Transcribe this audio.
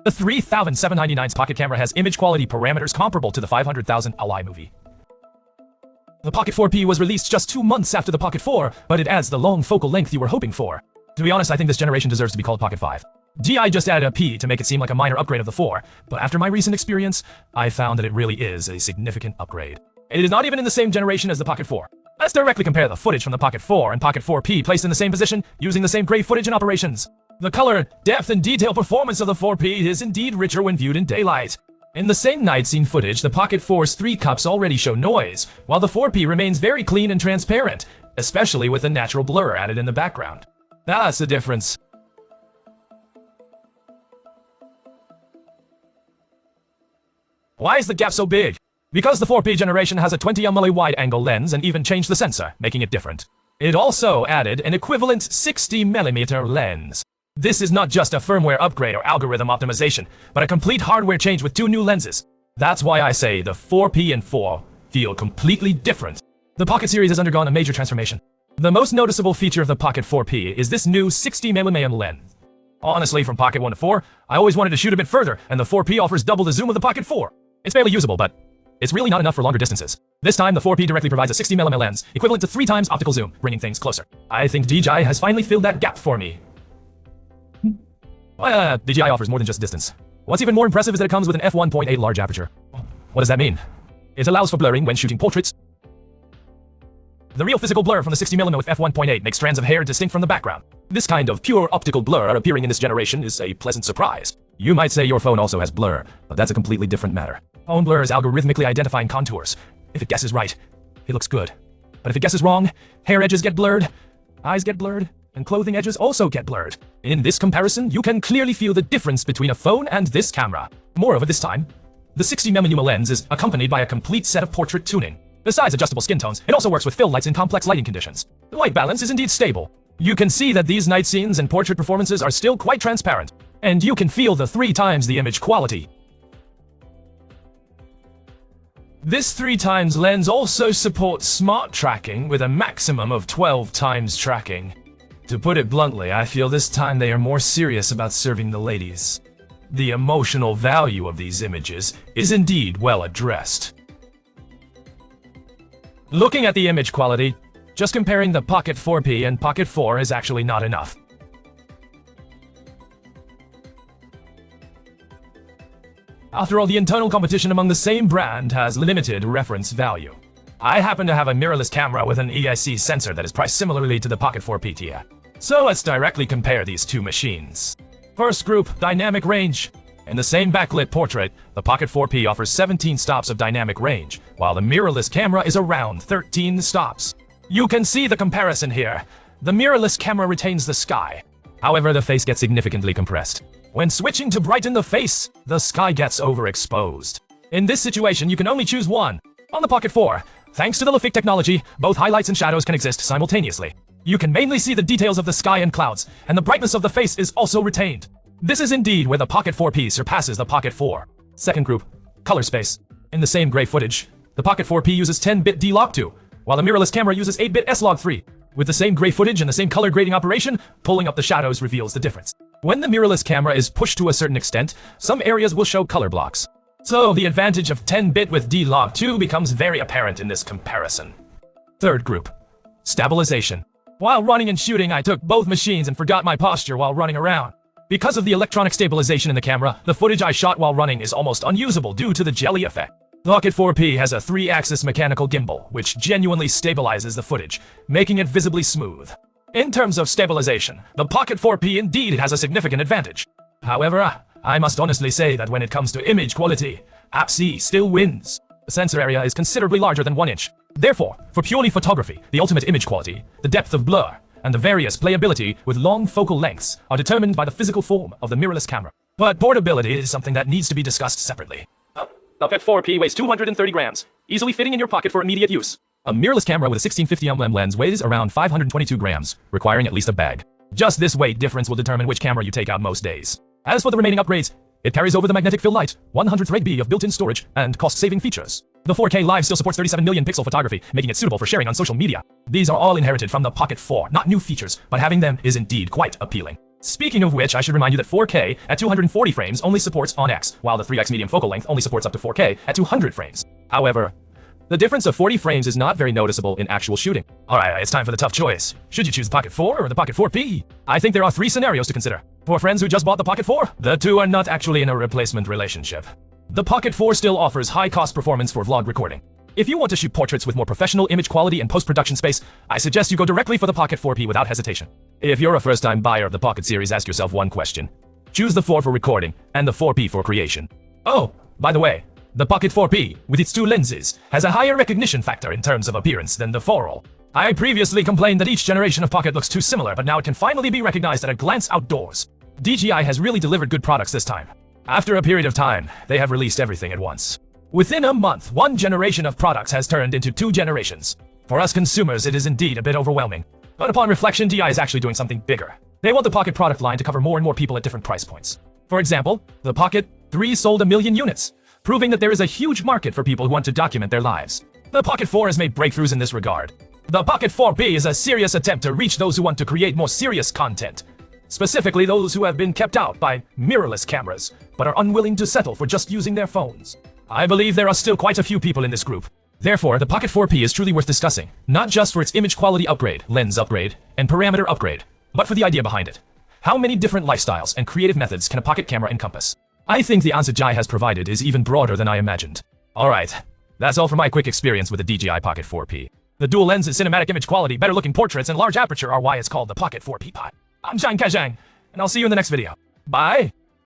The 3799's pocket camera has image quality parameters comparable to the 500,000 Ally movie. The Pocket 4P was released just 2 months after the Pocket 4, but it adds the long focal length you were hoping for. To be honest, I think this generation deserves to be called Pocket 5. DJI just added a P to make it seem like a minor upgrade of the 4, but after my recent experience, I found that it really is a significant upgrade. It is not even in the same generation as the Pocket 4. Let's directly compare the footage from the Pocket 4 and Pocket 4P placed in the same position, using the same gray footage and operations. The color, depth, and detail performance of the 4P is indeed richer when viewed in daylight. In the same night scene footage, the Pocket 4's 3 cups already show noise, while the 4P remains very clean and transparent, especially with the natural blur added in the background. That's the difference. Why is the gap so big? Because the 4P generation has a 20mm wide-angle lens and even changed the sensor, making it different. It also added an equivalent 60mm lens. This is not just a firmware upgrade or algorithm optimization, but a complete hardware change with 2 new lenses. That's why I say the 4P and 4 feel completely different. The Pocket series has undergone a major transformation. The most noticeable feature of the Pocket 4P is this new 60mm lens. Honestly, from Pocket 1 to 4, I always wanted to shoot a bit further, and the 4P offers double the zoom of the Pocket 4. It's barely usable, but it's really not enough for longer distances. This time, the 4P directly provides a 60mm lens, equivalent to 3 times optical zoom, bringing things closer. I think DJI has finally filled that gap for me. DJI offers more than just distance. What's even more impressive is that it comes with an f1.8 large aperture. What does that mean? It allows for blurring when shooting portraits. The real physical blur from the 60mm with f1.8 makes strands of hair distinct from the background. This kind of pure optical blur appearing in this generation is a pleasant surprise. You might say your phone also has blur, but that's a completely different matter. Phone blur is algorithmically identifying contours. If it guesses right, it looks good. But if it guesses wrong, hair edges get blurred, eyes get blurred, and clothing edges also get blurred. In this comparison, you can clearly feel the difference between a phone and this camera. Moreover, this time, the 60mm lens is accompanied by a complete set of portrait tuning. Besides adjustable skin tones, it also works with fill lights in complex lighting conditions. The white balance is indeed stable. You can see that these night scenes and portrait performances are still quite transparent, and you can feel the 3 times the image quality. This 3 times lens also supports smart tracking with a maximum of 12 times tracking. To put it bluntly, I feel this time they are more serious about serving the ladies. The emotional value of these images is indeed well addressed. Looking at the image quality, just comparing the Pocket 4P and Pocket 4 is actually not enough. After all, the internal competition among the same brand has limited reference value. I happen to have a mirrorless camera with an EIC sensor that is priced similarly to the Pocket 4P tier. So let's directly compare these 2 machines. First group, dynamic range. In the same backlit portrait, the Pocket 4P offers 17 stops of dynamic range, while the mirrorless camera is around 13 stops. You can see the comparison here. The mirrorless camera retains the sky. However, the face gets significantly compressed. When switching to brighten the face, the sky gets overexposed. In this situation, you can only choose one. On the Pocket 4, thanks to the Lifix technology, both highlights and shadows can exist simultaneously. You can mainly see the details of the sky and clouds, and the brightness of the face is also retained. This is indeed where the Pocket 4P surpasses the Pocket 4. Second group, color space. In the same gray footage, the Pocket 4P uses 10-bit D-Log2, while the mirrorless camera uses 8-bit S-Log3. With the same gray footage and the same color grading operation, pulling up the shadows reveals the difference. When the mirrorless camera is pushed to a certain extent, some areas will show color blocks. So the advantage of 10-bit with D-Log2 becomes very apparent in this comparison. Third group, stabilization. While running and shooting, I took both machines and forgot my posture while running around. Because of the electronic stabilization in the camera, the footage I shot while running is almost unusable due to the jelly effect. The Pocket 4P has a 3-axis mechanical gimbal, which genuinely stabilizes the footage, making it visibly smooth. In terms of stabilization, the Pocket 4P indeed has a significant advantage. However, I must honestly say that when it comes to image quality, APS-C still wins. The sensor area is considerably larger than 1 inch. Therefore, for purely photography, the ultimate image quality, the depth of blur, and the various playability with long focal lengths are determined by the physical form of the mirrorless camera. But portability is something that needs to be discussed separately. The Pocket 4P weighs 230 grams, easily fitting in your pocket for immediate use. A mirrorless camera with a 1650mm lens weighs around 522 grams, requiring at least a bag. Just this weight difference will determine which camera you take out most days. As for the remaining upgrades, it carries over the magnetic fill light, 100th rate B of built-in storage, and cost-saving features. The 4K Live still supports 37 million pixel photography, making it suitable for sharing on social media. These are all inherited from the Pocket 4, not new features, but having them is indeed quite appealing. Speaking of which, I should remind you that 4K at 240 frames only supports on X, while the 3x medium focal length only supports up to 4K at 200 frames. However, the difference of 40 frames is not very noticeable in actual shooting. Alright, it's time for the tough choice. Should you choose the Pocket 4 or the Pocket 4P? I think there are 3 scenarios to consider. For friends who just bought the Pocket 4, the two are not actually in a replacement relationship. The Pocket 4 still offers high-cost performance for vlog recording. If you want to shoot portraits with more professional image quality and post-production space, I suggest you go directly for the Pocket 4P without hesitation. If you're a first-time buyer of the Pocket series, ask yourself one question. Choose the 4 for recording and the 4P for creation. Oh, by the way, the Pocket 4P, with its 2 lenses, has a higher recognition factor in terms of appearance than the 4. I previously complained that each generation of Pocket looks too similar, but now it can finally be recognized at a glance outdoors. DJI has really delivered good products this time. After a period of time, they have released everything at once. Within a month, 1 generation of products has turned into 2 generations. For us consumers, it is indeed a bit overwhelming. But upon reflection, DJI is actually doing something bigger. They want the Pocket product line to cover more and more people at different price points. For example, the Pocket 3 sold 1 million units, proving that there is a huge market for people who want to document their lives. The Pocket 4 has made breakthroughs in this regard. The Pocket 4P is a serious attempt to reach those who want to create more serious content. Specifically those who have been kept out by mirrorless cameras, but are unwilling to settle for just using their phones. I believe there are still quite a few people in this group. Therefore, the Pocket 4P is truly worth discussing, not just for its image quality upgrade, lens upgrade, and parameter upgrade, but for the idea behind it. How many different lifestyles and creative methods can a Pocket camera encompass? I think the answer DJI has provided is even broader than I imagined. Alright, that's all for my quick experience with the DJI Pocket 4P. The dual lens and cinematic image quality, better looking portraits, and large aperture are why it's called the Pocket 4P Pot. I'm Zhang Kazhang, and I'll see you in the next video. Bye!